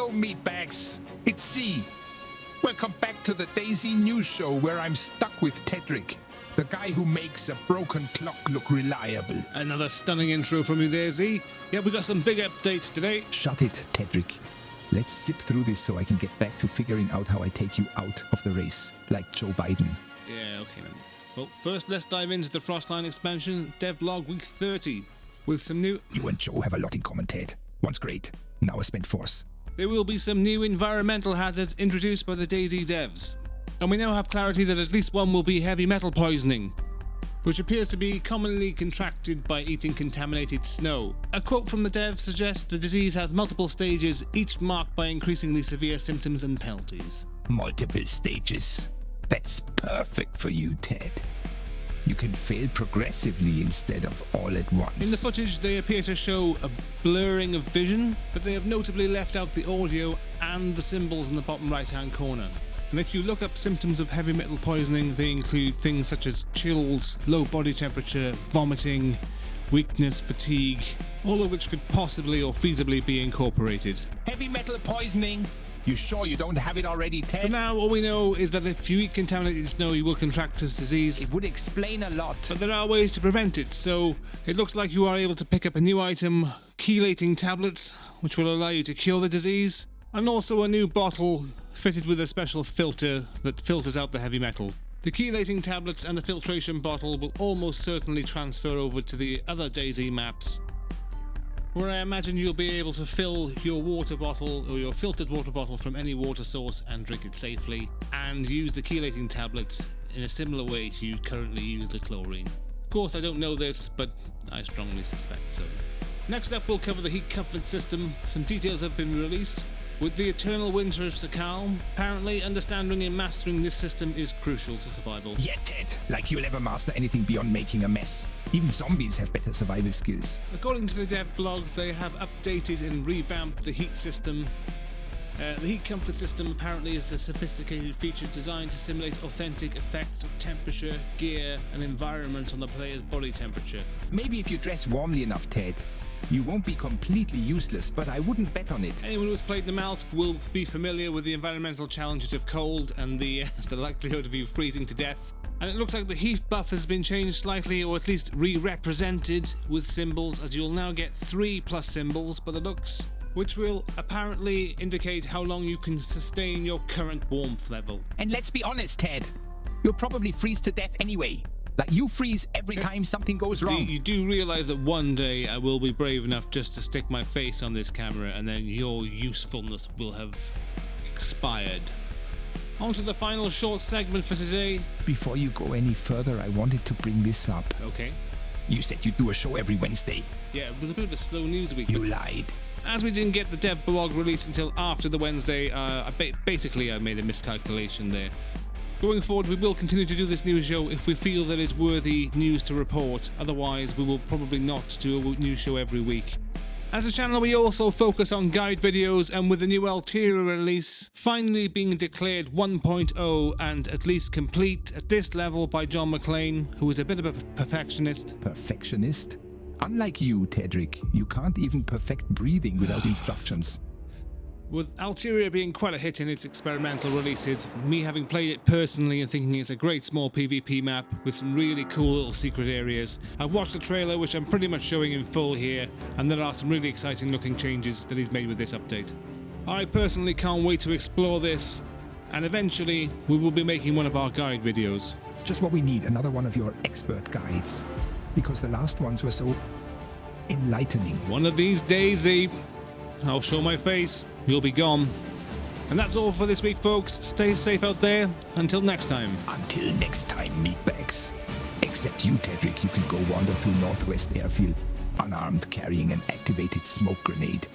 Hello, meatbags. It's Z. Welcome back to the DayZ News Show, where I'm stuck with Tedrick, the guy who makes a broken clock look reliable. Another stunning intro from you there, Z. Yeah, we got some big updates today. Shut it, Tedrick. Let's zip through this so I can get back to figuring out how I take you out of the race, like Joe Biden. Yeah, okay, man. Well, first let's dive into the Frostline expansion, devlog week 30, with some new... You and Joe have a lot in common, Ted. Once great, now a spent force. There will be some new environmental hazards introduced by the DayZ devs, and we now have clarity that at least one will be heavy metal poisoning, which appears to be commonly contracted by eating contaminated snow. A quote from the devs suggests the disease has multiple stages, each marked by increasingly severe symptoms and penalties. Multiple stages. That's perfect for you, Ted. You can fail progressively instead of all at once. In the footage, they appear to show a blurring of vision, but they have notably left out the audio and the symbols in the bottom right-hand corner. And if you look up symptoms of heavy metal poisoning, they include things such as chills, low body temperature, vomiting, weakness, fatigue, all of which could possibly or feasibly be incorporated. Heavy metal poisoning? You sure you don't have it already, Ted? For now, all we know is that if you eat contaminated snow, you will contract this disease. It would explain a lot. But there are ways to prevent it, so it looks like you are able to pick up a new item, chelating tablets, which will allow you to cure the disease, and also a new bottle fitted with a special filter that filters out the heavy metal. The chelating tablets and the filtration bottle will almost certainly transfer over to the other DayZ maps, where I imagine you'll be able to fill your water bottle or your filtered water bottle from any water source and drink it safely, and use the chelating tablets in a similar way to you currently use the chlorine. Of course, I don't know this, but I strongly suspect so. Next up, we'll cover the heat comfort system. Some details have been released. With the eternal winter of Sakal, apparently understanding and mastering this system is crucial to survival. Yeah, Ted, like you'll ever master anything beyond making a mess. Even zombies have better survival skills. According to the dev vlog, they have updated and revamped the heat system. The heat comfort system apparently is a sophisticated feature designed to simulate authentic effects of temperature, gear, and environment on the player's body temperature. Maybe if you dress warmly enough, Ted, you won't be completely useless, but I wouldn't bet on it. Anyone who's played namalsk will be familiar with the environmental challenges of cold and the likelihood of you freezing to death. And it looks like the heat buff has been changed slightly, or at least re-represented with symbols, as you'll now get 3 plus symbols by the looks, which will apparently indicate how long you can sustain your current warmth level. And let's be honest, Ted, you'll probably freeze to death anyway. Like, you freeze every time something goes wrong. You do realise that one day I will be brave enough just to stick my face on this camera, and then your usefulness will have expired. On to the final short segment for today. Before you go any further, I wanted to bring this up. Okay. You said you'd do a show every Wednesday. Yeah, it was a bit of a slow news week. You lied. As we didn't get the dev blog released until after the Wednesday, I made a miscalculation there. Going forward, we will continue to do this news show if we feel that it's worthy news to report. Otherwise, we will probably not do a news show every week. As a channel, we also focus on guide videos, and with the new Alteria release finally being declared 1.0 and at least complete at this level by John McClane, who is a bit of a perfectionist. Perfectionist? Unlike you, Tedrick, you can't even perfect breathing without instructions. With Alteria being quite a hit in its experimental releases, me having played it personally and thinking it's a great small PvP map with some really cool little secret areas, I've watched the trailer, which I'm pretty much showing in full here, and there are some really exciting looking changes that he's made with this update. I personally can't wait to explore this, and eventually we will be making one of our guide videos. Just what we need, another one of your expert guides, because the last ones were so enlightening. One of these days, Z, I'll show my face, you'll be gone. And that's all for this week, folks. Stay safe out there. Until next time. Until next time, meatbags. Except you, Tedrick, you can go wander through Northwest Airfield unarmed, carrying an activated smoke grenade.